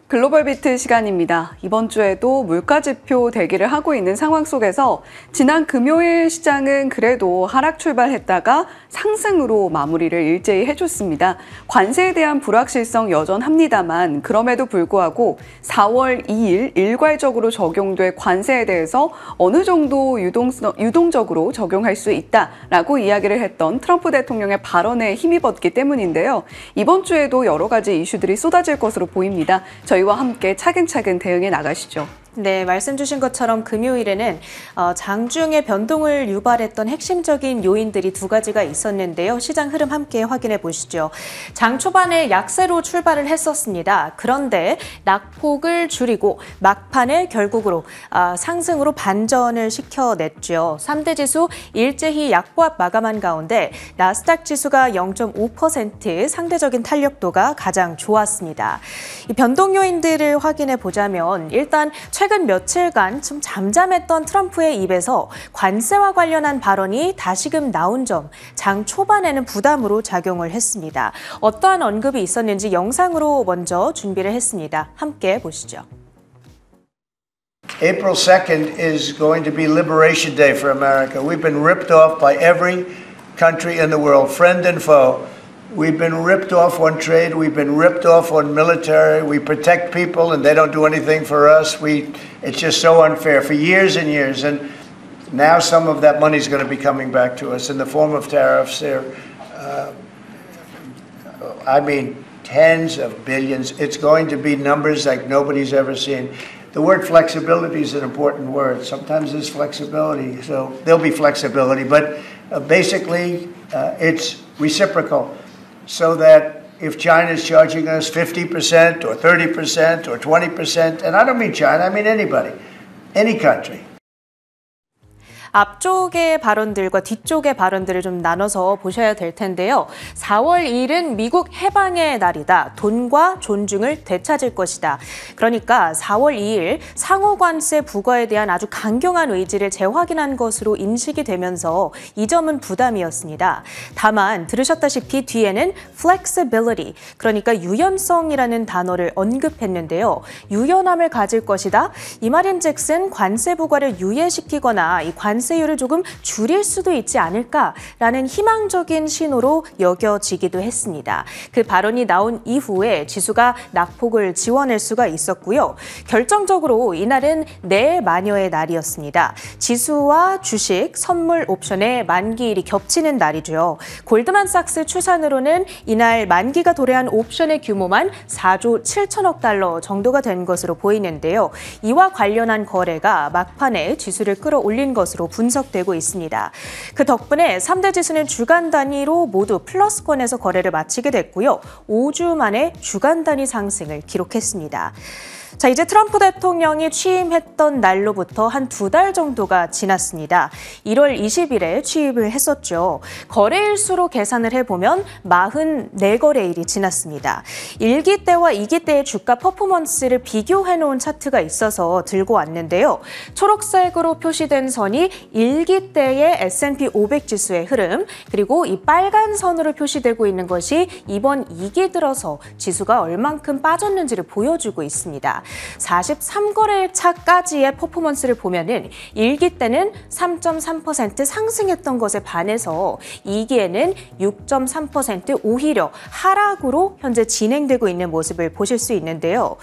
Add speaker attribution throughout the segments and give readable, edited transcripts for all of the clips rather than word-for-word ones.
Speaker 1: 글로벌 비트 시간입니다. 이번 주에도 물가지표 대기를 하고 있는 상황 속에서 지난 금요일 시장은 그래도 하락 출발했다가 상승으로 마무리를 일제히 해줬습니다. 관세에 대한 불확실성 여전합니다만 그럼에도 불구하고 4월 2일 일괄적으로 적용될 관세에 대해서 어느 정도 유동적으로 적용할 수 있다라고 이야기를 했던 트럼프 대통령의 발언에 힘입었기 때문인데요. 이번 주에도 여러 가지 이슈들이 쏟아질 것으로 보입니다. 저희와 함께 차근차근 대응해 나가시죠.
Speaker 2: 네, 말씀 주신 것처럼 금요일에는 장중에 변동을 유발했던 핵심적인 요인들이 두 가지가 있었는데요. 시장 흐름 함께 확인해 보시죠. 장 초반에 약세로 출발을 했었습니다. 그런데 낙폭을 줄이고 막판에 결국으로 상승으로 반전을 시켜냈죠. 3대 지수 일제히 약보합 마감한 가운데 나스닥 지수가 0.5% 상대적인 탄력도가 가장 좋았습니다. 이 변동 요인들을 확인해 보자면 일단 최근 며칠간 좀 잠잠했던 트럼프의 입에서 관세와 관련한 발언이 다시금 나온 점, 장 초반에는 부담으로 작용을 했습니다. 어떠한 언급이 있었는지 영상으로 먼저 준비를 했습니다. 함께 보시죠.
Speaker 3: April 2nd is going to be Liberation Day for America. We've been ripped off by every country in the world, friend and foe. We've been ripped off on trade. We've been ripped off on military. We protect people and they don't do anything for us. It's just so unfair for years and years. And now some of that money is going to be coming back to us in the form of tariffs. I mean, tens of billions. It's going to be numbers like nobody's ever seen. The word flexibility is an important word. Sometimes there's flexibility, so there'll be flexibility. But basically, it's reciprocal. So that if China is charging us 50% or 30% or 20%, and I don't mean China, I mean anybody, any country.
Speaker 2: 앞쪽의 발언들과 뒤쪽의 발언들을 좀 나눠서 보셔야 될 텐데요. 4월 2일은 미국 해방의 날이다. 돈과 존중을 되찾을 것이다. 그러니까 4월 2일 상호관세 부과에 대한 아주 강경한 의지를 재확인한 것으로 인식이 되면서 이 점은 부담이었습니다. 다만 들으셨다시피 뒤에는 flexibility, 그러니까 유연성이라는 단어를 언급했는데요. 유연함을 가질 것이다. 이 말인즉슨 관세 부과를 유예시키거나 이 관세율을 조금 줄일 수도 있지 않을까라는 희망적인 신호로 여겨지기도 했습니다. 그 발언이 나온 이후에 지수가 낙폭을 지워낼 수가 있었고요. 결정적으로 이날은 내마녀의 날이었습니다. 지수와 주식, 선물, 옵션의 만기일이 겹치는 날이죠. 골드만삭스 추산으로는 이날 만기가 도래한 옵션의 규모만 4조 7천억 달러 정도가 된 것으로 보이는데요. 이와 관련한 거래가 막판에 지수를 끌어올린 것으로 분석되고 있습니다. 그 덕분에 3대 지수는 주간 단위로 모두 플러스권에서 거래를 마치게 됐고요. 5주 만에 주간 단위 상승을 기록했습니다. 자, 이제 트럼프 대통령이 취임했던 날로부터 한 2달 정도가 지났습니다. 1월 20일에 취임을 했었죠. 거래일수로 계산을 해보면 44거래일이 지났습니다. 1기 때와 2기 때의 주가 퍼포먼스를 비교해놓은 차트가 있어서 들고 왔는데요. 초록색으로 표시된 선이 1기 때의 S&P 500 지수의 흐름, 그리고 이 빨간 선으로 표시되고 있는 것이 이번 2기 들어서 지수가 얼만큼 빠졌는지를 보여주고 있습니다. 43거래일 차까지의 퍼포먼스를 보면은 1기 때는 3.3% 상승했던 것에 반해서 2기에는 6.3% 오히려 하락으로 현재 진행되고 있는 모습을 보실 수 있는데요.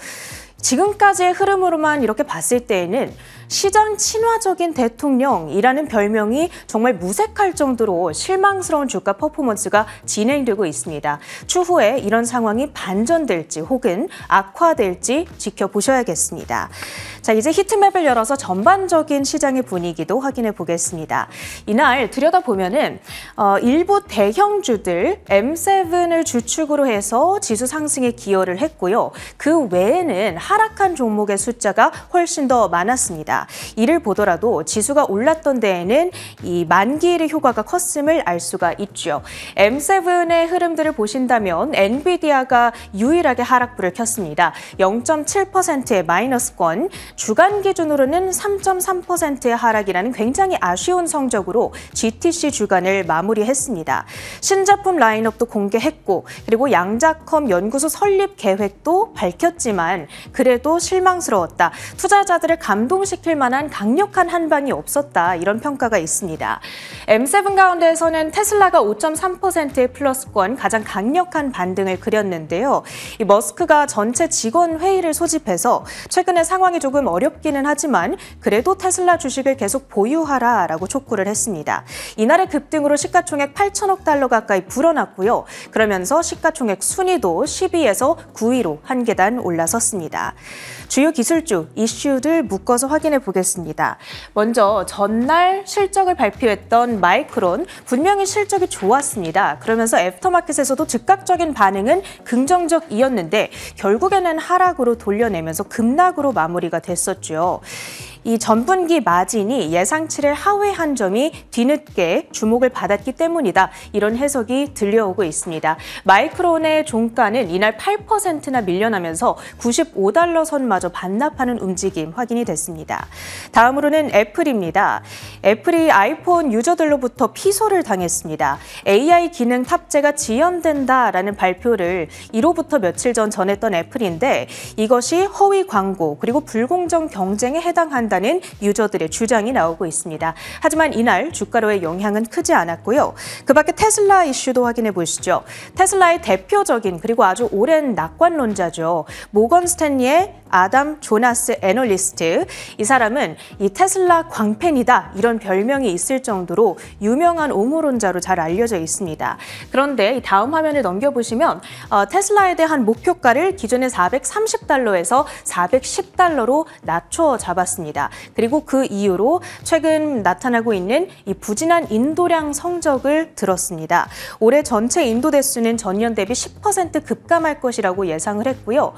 Speaker 2: 지금까지의 흐름으로만 이렇게 봤을 때에는 시장 친화적인 대통령이라는 별명이 정말 무색할 정도로 실망스러운 주가 퍼포먼스가 진행되고 있습니다. 추후에 이런 상황이 반전될지 혹은 악화될지 지켜보셔야겠습니다. 자, 이제 히트맵을 열어서 전반적인 시장의 분위기도 확인해 보겠습니다. 이날 들여다보면은 일부 대형주들 M7을 주축으로 해서 지수 상승에 기여를 했고요. 그 외에는 하락한 종목의 숫자가 훨씬 더 많았습니다. 이를 보더라도 지수가 올랐던 데에는 이 만기일의 효과가 컸음을 알 수가 있죠. M7의 흐름들을 보신다면 엔비디아가 유일하게 하락불을 켰습니다. 0.7%의 마이너스권, 주간 기준으로는 3.3%의 하락이라는 굉장히 아쉬운 성적으로 GTC 주간을 마무리했습니다. 신제품 라인업도 공개했고 그리고 양자컴 연구소 설립 계획도 밝혔지만 그래도 실망스러웠다. 투자자들을 감동시킬 만한 강력한 한방이 없었다. 이런 평가가 있습니다. M7 가운데에서는 테슬라가 5.3%의 플러스권 가장 강력한 반등을 그렸는데요. 이 머스크가 전체 직원 회의를 소집해서 최근에 상황이 조금 어렵기는 하지만 그래도 테슬라 주식을 계속 보유하라라고 촉구를 했습니다. 이날의 급등으로 시가총액 8천억 달러 가까이 불어났고요. 그러면서 시가총액 순위도 10위에서 9위로 한 계단 올라섰습니다. 주요 기술주 이슈들 묶어서 확인해 보겠습니다. 먼저 전날 실적을 발표했던 마이크론, 분명히 실적이 좋았습니다. 그러면서 애프터마켓에서도 즉각적인 반응은 긍정적이었는데 결국에는 하락으로 돌려내면서 급락으로 마무리가 됐었죠. 이 전분기 마진이 예상치를 하회한 점이 뒤늦게 주목을 받았기 때문이다. 이런 해석이 들려오고 있습니다. 마이크론의 종가는 이날 8%나 밀려나면서 95달러 선마저 반납하는 움직임 확인이 됐습니다. 다음으로는 애플입니다. 애플이 아이폰 유저들로부터 피소를 당했습니다. AI 기능 탑재가 지연된다라는 발표를 이로부터 며칠 전 전했던 애플인데 이것이 허위 광고 그리고 불공정 경쟁에 해당한다는 유저들의 주장이 나오고 있습니다. 하지만 이날 주가로의 영향은 크지 않았고요. 그 밖에 테슬라 이슈도 확인해 보시죠. 테슬라의 대표적인 그리고 아주 오랜 낙관론자죠. 모건 스탠리의 아담 조나스 애널리스트. 이 사람은 이 테슬라 광팬이다 이런 별명이 있을 정도로 유명한 옹호론자로 잘 알려져 있습니다. 그런데 이 다음 화면을 넘겨보시면 테슬라에 대한 목표가를 기존의 430달러에서 410달러로 낮춰 잡았습니다. 그리고 그 이후로 최근 나타나고 있는 이 부진한 인도량 성적을 들었습니다. 올해 전체 인도 대수는 전년 대비 10% 급감할 것이라고 예상을 했고요.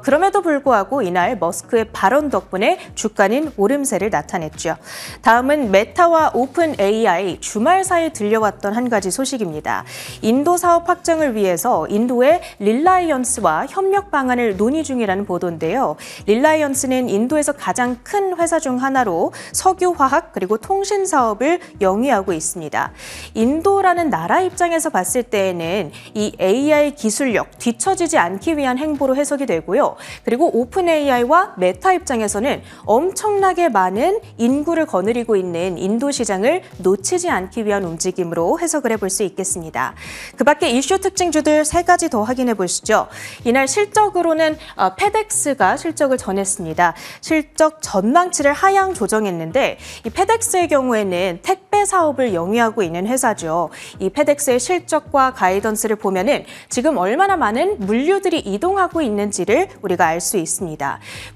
Speaker 2: 그럼에도 불구하고 이날 머스크의 발언 덕분에 주가는 오름세를 나타냈죠. 다음은 메타와 오픈 AI, 주말 사이 들려왔던 한 가지 소식입니다. 인도 사업 확장을 위해서 인도의 릴라이언스와 협력 방안을 논의 중이라는 보도인데요. 릴라이언스는 인도에서 가장 큰 회사 중 하나로 석유화학 그리고 통신 사업을 영위하고 있습니다. 인도라는 나라 입장에서 봤을 때에는 이 AI 기술력 뒤처지지 않기 위한 행보로 해석이 되고요. 그리고 오픈 AI와 메타 입장에서는 엄청나게 많은 인구를 거느리고 있는 인도 시장을 놓치지 않기 위한 움직임으로 해석을 해볼 수 있겠습니다. 그 밖에 이슈 특징주들 3가지 더 확인해 보시죠. 이날 실적으로는 페덱스가 실적을 전했습니다. 실적 전망치를 하향 조정했는데 이 페덱스의 경우에는 택배 사업을 영위하고 있는 회사죠. 이 페덱스의 실적과 가이던스를 보면은 지금 얼마나 많은 물류들이 이동하고 있는지를 우리가 알 수 있습니다.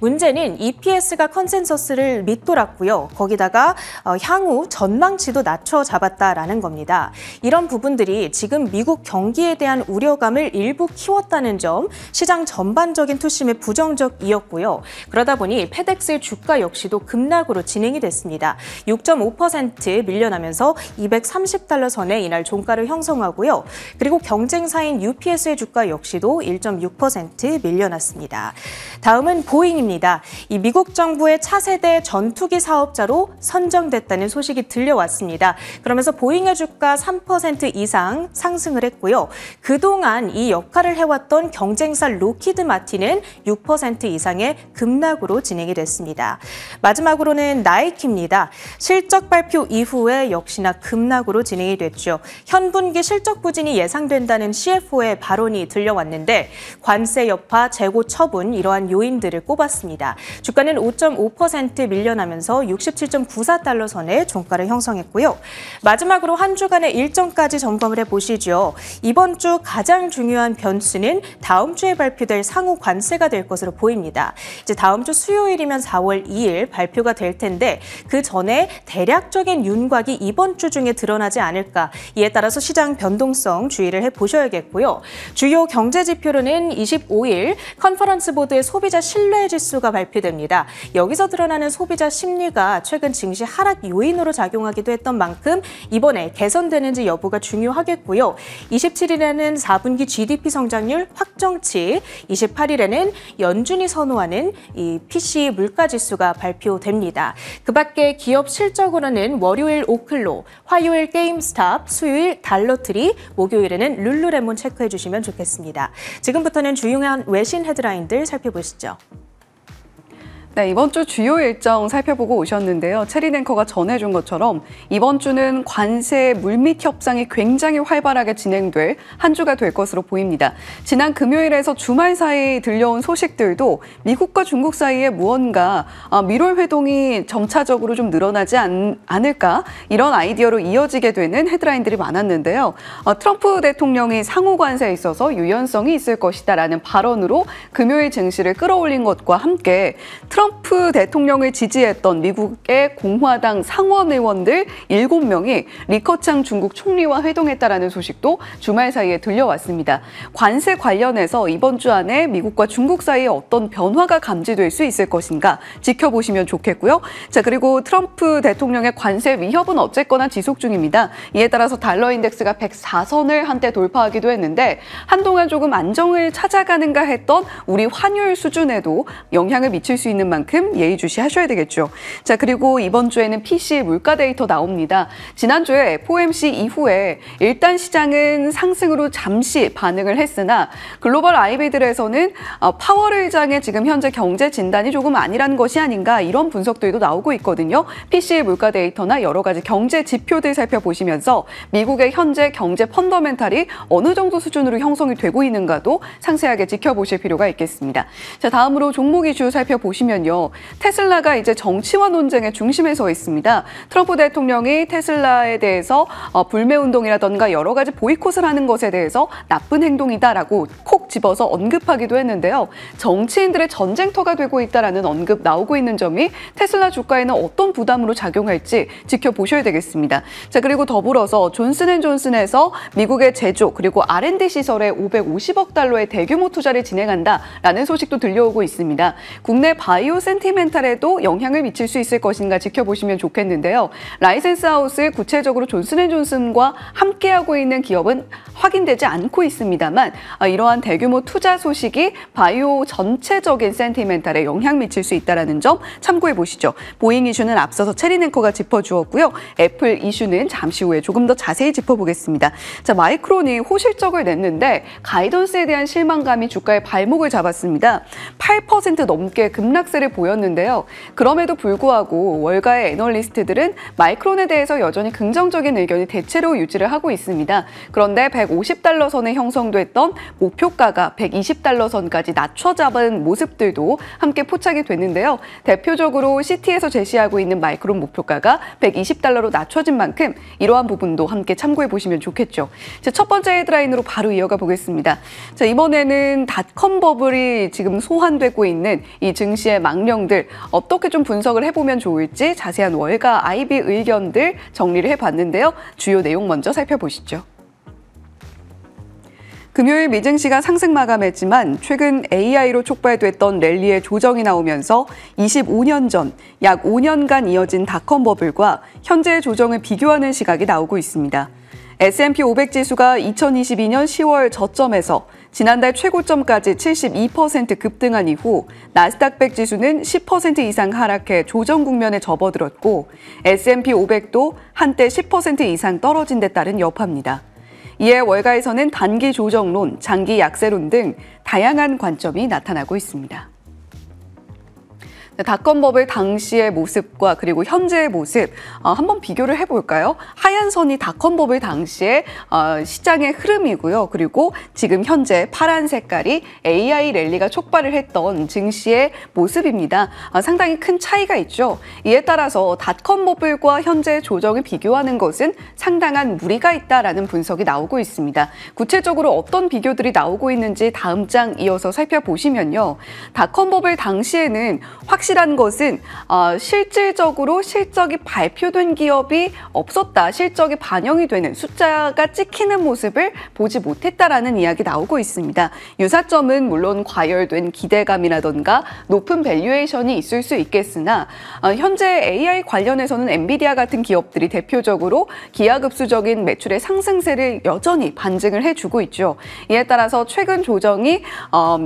Speaker 2: 문제는 EPS가 컨센서스를 밑돌았고요. 거기다가 향후 전망치도 낮춰 잡았다라는 겁니다. 이런 부분들이 지금 미국 경기에 대한 우려감을 일부 키웠다는 점, 시장 전반적인 투심에 부정적이었고요. 그러다 보니 페덱스의 주가 역시도 급락으로 진행이 됐습니다. 6.5% 밀려나면서 230달러 선에 이날 종가를 형성하고요. 그리고 경쟁사인 UPS의 주가 역시도 1.6% 밀려났습니다. 다음은 보잉입니다. 이 미국 정부의 차세대 전투기 사업자로 선정됐다는 소식이 들려왔습니다. 그러면서 보잉의 주가 3% 이상 상승을 했고요. 그동안 이 역할을 해왔던 경쟁사 로키드 마틴은 6% 이상의 급락으로 진행이 됐습니다. 마지막으로는 나이키입니다. 실적 발표 이후에 역시나 급락으로 진행이 됐죠. 현분기 실적 부진이 예상된다는 CFO의 발언이 들려왔는데 관세 여파, 재고 처분 이러한 요인들을 꼽았습니다. 주가는 5.5% 밀려나면서 67.94달러 선에 종가를 형성했고요. 마지막으로 한 주간의 일정까지 점검을 해보시죠. 이번 주 가장 중요한 변수는 다음 주에 발표될 상호 관세가 될 것으로 보입니다. 이제 다음 주 수요일이면 4월 2일 발표가 될 텐데 그 전에 대략적인 윤곽이 이번 주 중에 드러나지 않을까. 이에 따라서 시장 변동성 주의를 해보셔야겠고요. 주요 경제 지표로는 25일 컨퍼런스 보드의 소비자 소비자 신뢰 지수가 발표됩니다. 여기서 드러나는 소비자 심리가 최근 증시 하락 요인으로 작용하기도 했던 만큼 이번에 개선되는지 여부가 중요하겠고요. 27일에는 4분기 GDP 성장률 확정치, 28일에는 연준이 선호하는 이 PC 물가 지수가 발표됩니다. 그 밖에 기업 실적으로는 월요일 오클로, 화요일 게임스탑, 수요일 달러트리, 목요일에는 룰루레몬 체크해 주시면 좋겠습니다. 지금부터는 주요한 외신 헤드라인들 살펴보시죠.
Speaker 1: 네, 이번 주 주요 일정 살펴보고 오셨는데요. 체린 앵커가 전해준 것처럼 이번 주는 관세 물밑 협상이 굉장히 활발하게 진행될 한 주가 될 것으로 보입니다. 지난 금요일에서 주말 사이 들려온 소식들도 미국과 중국 사이에 무언가 미롤 회동이 점차적으로 좀 늘어나지 않을까 이런 아이디어로 이어지게 되는 헤드라인들이 많았는데요. 트럼프 대통령이 상호 관세에 있어서 유연성이 있을 것이다라는 발언으로 금요일 증시를 끌어올린 것과 함께 트럼프 대통령을 지지했던 미국의 공화당 상원 의원들 7명이 리커창 중국 총리와 회동했다라는 소식도 주말 사이에 들려왔습니다. 관세 관련해서 이번 주 안에 미국과 중국 사이에 어떤 변화가 감지될 수 있을 것인가 지켜보시면 좋겠고요. 자, 그리고 트럼프 대통령의 관세 위협은 어쨌거나 지속 중입니다. 이에 따라서 달러 인덱스가 104선을 한때 돌파하기도 했는데 한동안 조금 안정을 찾아가는가 했던 우리 환율 수준에도 영향을 미칠 수 있는 만큼 예의주시하셔야 되겠죠. 자, 그리고 이번 주에는 PC 물가 데이터 나옵니다. 지난주에 FOMC 이후에 일단 시장은 상승으로 잠시 반응을 했으나 글로벌 IB들에서는 파월 의장의 지금 현재 경제 진단이 조금 아니라는 것이 아닌가 이런 분석들도 나오고 있거든요. PC 물가 데이터나 여러 가지 경제 지표들 살펴보시면서 미국의 현재 경제 펀더멘탈이 어느 정도 수준으로 형성이 되고 있는가도 상세하게 지켜보실 필요가 있겠습니다. 자, 다음으로 종목 이슈 살펴보시면 테슬라가 이제 정치와 논쟁의 중심에 서 있습니다. 트럼프 대통령이 테슬라에 대해서 불매운동이라던가 여러 가지 보이콧을 하는 것에 대해서 나쁜 행동이다라고 콕 집어서 언급하기도 했는데요. 정치인들의 전쟁터가 되고 있다라는 언급 나오고 있는 점이 테슬라 주가에는 어떤 부담으로 작용할지 지켜보셔야 되겠습니다. 자, 그리고 더불어서 존슨앤존슨에서 미국의 제조 그리고 R&D 시설에 550억 달러의 대규모 투자를 진행한다라는 소식도 들려오고 있습니다. 국내 바이오 센티멘탈에도 영향을 미칠 수 있을 것인가 지켜보시면 좋겠는데요. 라이센스 하우스 구체적으로 존슨앤존슨과 함께하고 있는 기업은 확인되지 않고 있습니다만 이러한 대규모 투자 소식이 바이오 전체적인 센티멘탈에 영향 미칠 수 있다는 점 참고해 보시죠. 보잉 이슈는 앞서서 체린 앵커가 짚어주었고요. 애플 이슈는 잠시 후에 조금 더 자세히 짚어보겠습니다. 자, 마이크론이 호실적을 냈는데 가이던스에 대한 실망감이 주가의 발목을 잡았습니다. 8% 넘게 급락세를 보였는데요. 그럼에도 불구하고 월가의 애널리스트들은 마이크론에 대해서 여전히 긍정적인 의견이 대체로 유지를 하고 있습니다. 그런데 150달러 선에 형성됐던 목표가가 120달러 선까지 낮춰 잡은 모습들도 함께 포착이 됐는데요. 대표적으로 시티에서 제시하고 있는 마이크론 목표가가 120달러로 낮춰진 만큼 이러한 부분도 함께 참고해 보시면 좋겠죠. 자, 첫 번째 헤드라인으로 바로 이어가 보겠습니다. 자, 이번에는 닷컴 버블이 지금 소환되고 있는 이 증시의 망령들 어떻게 좀 분석을 해보면 좋을지 자세한 월가 IB 의견들 정리를 해봤는데요. 주요 내용 먼저 살펴보시죠. 금요일 미증시가 상승 마감했지만 최근 AI로 촉발됐던 랠리의 조정이 나오면서 25년 전 약 5년간 이어진 닷컴 버블과 현재의 조정을 비교하는 시각이 나오고 있습니다. S&P 500 지수가 2022년 10월 저점에서 지난달 최고점까지 72% 급등한 이후 나스닥 100 지수는 10% 이상 하락해 조정 국면에 접어들었고 S&P 500도 한때 10% 이상 떨어진 데 따른 여파입니다. 이에 월가에서는 단기 조정론, 장기 약세론 등 다양한 관점이 나타나고 있습니다. 닷컴 버블 당시의 모습과 그리고 현재의 모습 한번 비교를 해볼까요? 하얀 선이 닷컴 버블 당시의 시장의 흐름이고요. 그리고 지금 현재 파란 색깔이 AI 랠리가 촉발을 했던 증시의 모습입니다. 상당히 큰 차이가 있죠. 이에 따라서 닷컴 버블과 현재 조정을 비교하는 것은 상당한 무리가 있다라는 분석이 나오고 있습니다. 구체적으로 어떤 비교들이 나오고 있는지 다음 장 이어서 살펴보시면요. 닷컴 버블 당시에는 확실히 확실한 것은 실질적으로 실적이 발표된 기업이 없었다. 실적이 반영이 되는 숫자가 찍히는 모습을 보지 못했다라는 이야기 나오고 있습니다. 유사점은 물론 과열된 기대감이라던가 높은 밸류에이션이 있을 수 있겠으나 현재 AI 관련해서는 엔비디아 같은 기업들이 대표적으로 기하급수적인 매출의 상승세를 여전히 반증을 해주고 있죠. 이에 따라서 최근 조정이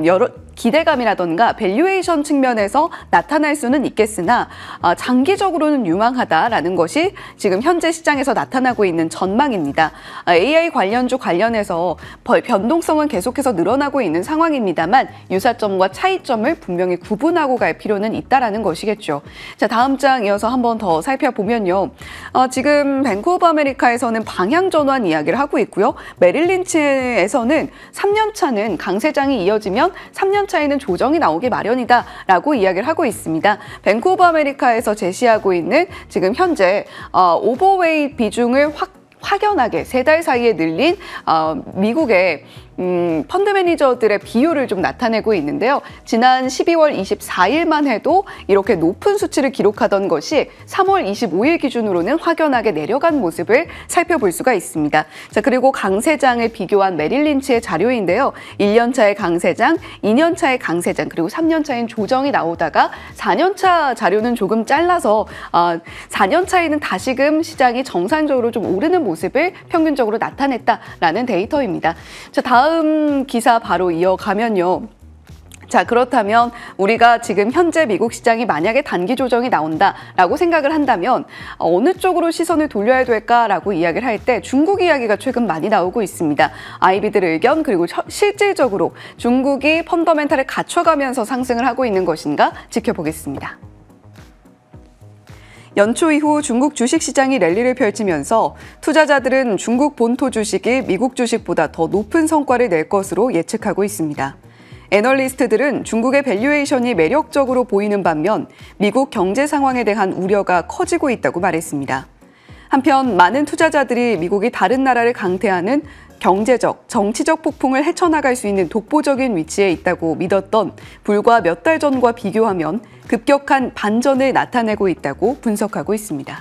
Speaker 1: 여러 기대감이라던가 밸류에이션 측면에서 나타날 수는 있겠으나 장기적으로는 유망하다라는 것이 지금 현재 시장에서 나타나고 있는 전망입니다. AI 관련주 관련해서 변동성은 계속해서 늘어나고 있는 상황입니다만 유사점과 차이점을 분명히 구분하고 갈 필요는 있다라는 것이겠죠. 자, 다음 장 이어서 한 번 더 살펴보면요. 지금 뱅크 오브 아메리카에서는 방향 전환 이야기를 하고 있고요. 메릴 린치에서는 3년 차는 강세장이 이어지면 3년 차에는 조정이 나오기 마련이다라고 이야기를 하고 있습니다. 뱅크 오브 아메리카에서 제시하고 있는 지금 현재 오버웨이트 비중을 확연하게 3달 사이에 늘린 미국의 펀드 매니저들의 비율을 좀 나타내고 있는데요. 지난 12월 24일만 해도 이렇게 높은 수치를 기록하던 것이 3월 25일 기준으로는 확연하게 내려간 모습을 살펴볼 수가 있습니다. 자, 그리고 강세장을 비교한 메릴 린치의 자료인데요. 1년 차의 강세장, 2년 차의 강세장, 그리고 3년 차엔 조정이 나오다가 4년 차 자료는 조금 잘라서 4년 차에는 다시금 시장이 정상적으로 좀 오르는 모습을 평균적으로 나타냈다라는 데이터입니다. 자, 다음 기사 바로 이어가면요. 자, 그렇다면 우리가 지금 현재 미국 시장이 만약에 단기 조정이 나온다라고 생각을 한다면 어느 쪽으로 시선을 돌려야 될까라고 이야기를 할 때 중국 이야기가 최근 많이 나오고 있습니다. 아이비들 의견 그리고 실질적으로 중국이 펀더멘탈을 갖춰가면서 상승을 하고 있는 것인가 지켜보겠습니다. 연초 이후 중국 주식시장이 랠리를 펼치면서 투자자들은 중국 본토 주식이 미국 주식보다 더 높은 성과를 낼 것으로 예측하고 있습니다. 애널리스트들은 중국의 밸류에이션이 매력적으로 보이는 반면 미국 경제 상황에 대한 우려가 커지고 있다고 말했습니다. 한편 많은 투자자들이 미국이 다른 나라를 강태하는 경제적, 정치적 폭풍을 헤쳐나갈 수 있는 독보적인 위치에 있다고 믿었던 불과 몇 달 전과 비교하면 급격한 반전을 나타내고 있다고 분석하고 있습니다.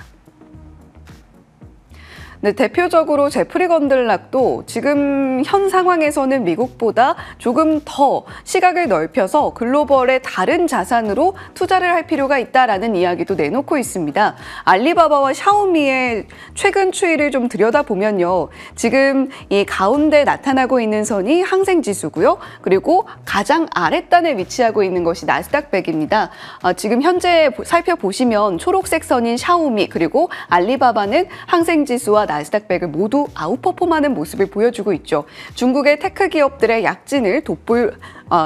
Speaker 1: 네, 대표적으로 제프리 건들락도 지금 현 상황에서는 미국보다 조금 더 시각을 넓혀서 글로벌의 다른 자산으로 투자를 할 필요가 있다라는 이야기도 내놓고 있습니다. 알리바바와 샤오미의 최근 추이를 좀 들여다보면요. 지금 이 가운데 나타나고 있는 선이 항생지수고요. 그리고 가장 아랫단에 위치하고 있는 것이 나스닥 100입니다. 지금 현재 살펴보시면 초록색 선인 샤오미 그리고 알리바바는 항생지수와 나스닥 100을 모두 아웃퍼폼하는 모습을 보여주고 있죠. 중국의 테크 기업들의 약진을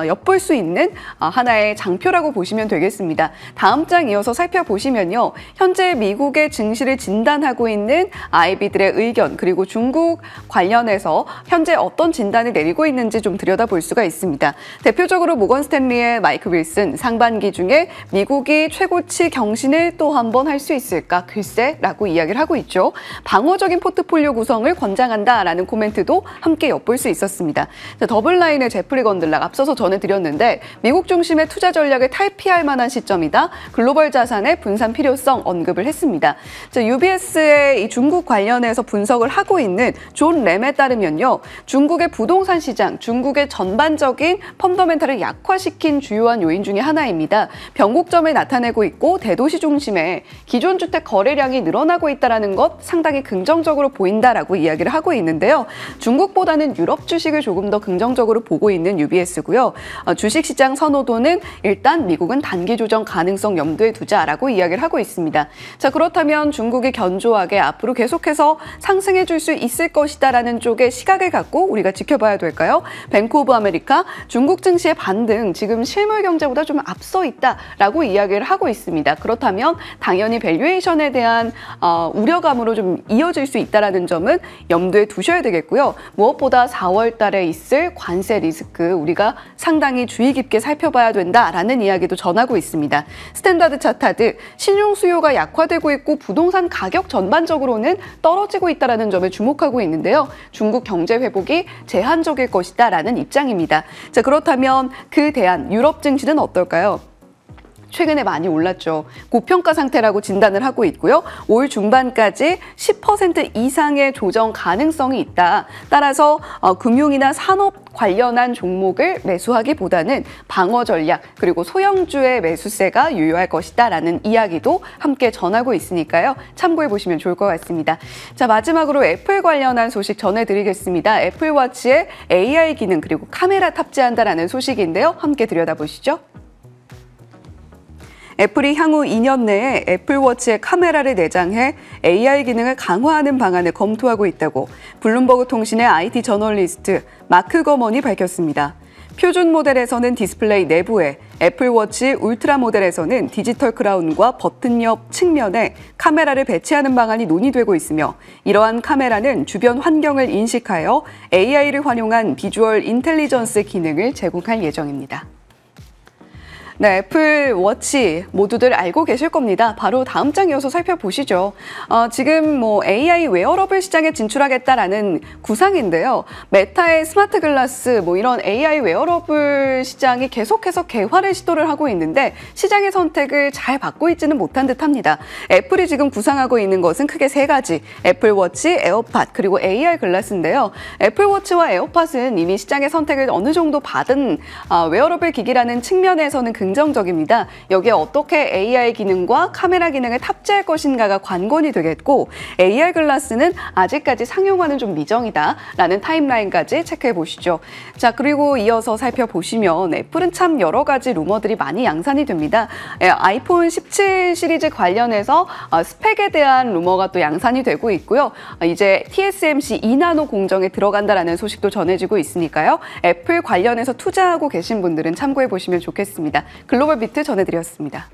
Speaker 1: 엿볼 수 있는 하나의 장표라고 보시면 되겠습니다. 다음 장 이어서 살펴보시면요. 현재 미국의 증시를 진단하고 있는 아이비들의 의견 그리고 중국 관련해서 현재 어떤 진단을 내리고 있는지 좀 들여다볼 수가 있습니다. 대표적으로 모건 스탠리의 마이크 윌슨 상반기 중에 미국이 최고치 경신을 또 한 번 할 수 있을까? 글쎄라고 이야기를 하고 있죠. 방어적인 포트폴리오 구성을 권장한다라는 코멘트도 함께 엿볼 수 있었습니다. 자, 더블라인의 제프리 건들락 앞서서 전해드렸는데 미국 중심의 투자 전략을 탈피할 만한 시점이다. 글로벌 자산의 분산 필요성 언급을 했습니다. 자, UBS의 이 중국 관련해서 분석을 하고 있는 존 램에 따르면요. 중국의 부동산 시장, 중국의 전반적인 펀더멘탈을 약화시킨 주요한 요인 중에 하나입니다. 변곡점을 나타내고 있고 대도시 중심의 기존 주택 거래량이 늘어나고 있다는 것 상당히 긍정적으로 보인다라고 이야기를 하고 있는데요. 중국보다는 유럽 주식을 조금 더 긍정적으로 보고 있는 UBS고요. 주식시장 선호도는 일단 미국은 단기 조정 가능성 염두에 두자라고 이야기를 하고 있습니다. 자, 그렇다면 중국이 견조하게 앞으로 계속해서 상승해 줄 수 있을 것이다라는 쪽의 시각을 갖고 우리가 지켜봐야 될까요? 뱅크 오브 아메리카 중국 증시의 반등 지금 실물 경제보다 좀 앞서 있다라고 이야기를 하고 있습니다. 그렇다면 당연히 밸류에이션에 대한 우려감으로 좀 이어질 수 있다라는 점은 염두에 두셔야 되겠고요. 무엇보다 4월 달에 있을 관세 리스크 우리가 상당히 주의 깊게 살펴봐야 된다라는 이야기도 전하고 있습니다. 스탠다드 차타드 신용 수요가 약화되고 있고 부동산 가격 전반적으로는 떨어지고 있다라는 점에 주목하고 있는데요. 중국 경제 회복이 제한적일 것이다라는 입장입니다. 자, 그렇다면 그 대안 유럽 증시는 어떨까요? 최근에 많이 올랐죠. 고평가 상태라고 진단을 하고 있고요. 올 중반까지 10% 이상의 조정 가능성이 있다. 따라서 금융이나 산업 관련한 종목을 매수하기보다는 방어 전략 그리고 소형주의 매수세가 유효할 것이다라는 이야기도 함께 전하고 있으니까요. 참고해 보시면 좋을 것 같습니다. 자, 마지막으로 애플 관련한 소식 전해드리겠습니다. 애플워치에 AI 기능 그리고 카메라 탑재한다라는 소식인데요. 함께 들여다보시죠. 애플이 향후 2년 내에 애플워치에 카메라를 내장해 AI 기능을 강화하는 방안을 검토하고 있다고 블룸버그 통신의 IT 저널리스트 마크 거먼이 밝혔습니다. 표준 모델에서는 디스플레이 내부에, 애플워치 울트라 모델에서는 디지털 크라운과 버튼 옆 측면에 카메라를 배치하는 방안이 논의되고 있으며 이러한 카메라는 주변 환경을 인식하여 AI를 활용한 비주얼 인텔리전스 기능을 제공할 예정입니다. 네, 애플워치 모두들 알고 계실 겁니다. 바로 다음 장 이어서 살펴보시죠. 지금 AI 웨어러블 시장에 진출하겠다라는 구상인데요. 메타의 스마트 글라스, 이런 AI 웨어러블 시장이 계속해서 개화를 시도를 하고 있는데 시장의 선택을 잘 받고 있지는 못한 듯합니다. 애플이 지금 구상하고 있는 것은 크게 세 가지. 애플워치, 에어팟, 그리고 AR 글라스인데요. 애플워치와 에어팟은 이미 시장의 선택을 어느 정도 받은 웨어러블 기기라는 측면에서는 긍정적입니다. 여기에 어떻게 AI 기능과 카메라 기능을 탑재할 것인가가 관건이 되겠고 AR 글라스는 아직까지 상용화는 좀 미정이다라는 타임라인까지 체크해 보시죠. 자, 그리고 이어서 살펴보시면 애플은 참 여러 가지 루머들이 많이 양산이 됩니다. 아이폰 17 시리즈 관련해서 스펙에 대한 루머가 또 양산이 되고 있고요. 이제 TSMC 2나노 공정에 들어간다라는 소식도 전해지고 있으니까요. 애플 관련해서 투자하고 계신 분들은 참고해 보시면 좋겠습니다. 글로벌 비트 전해드렸습니다.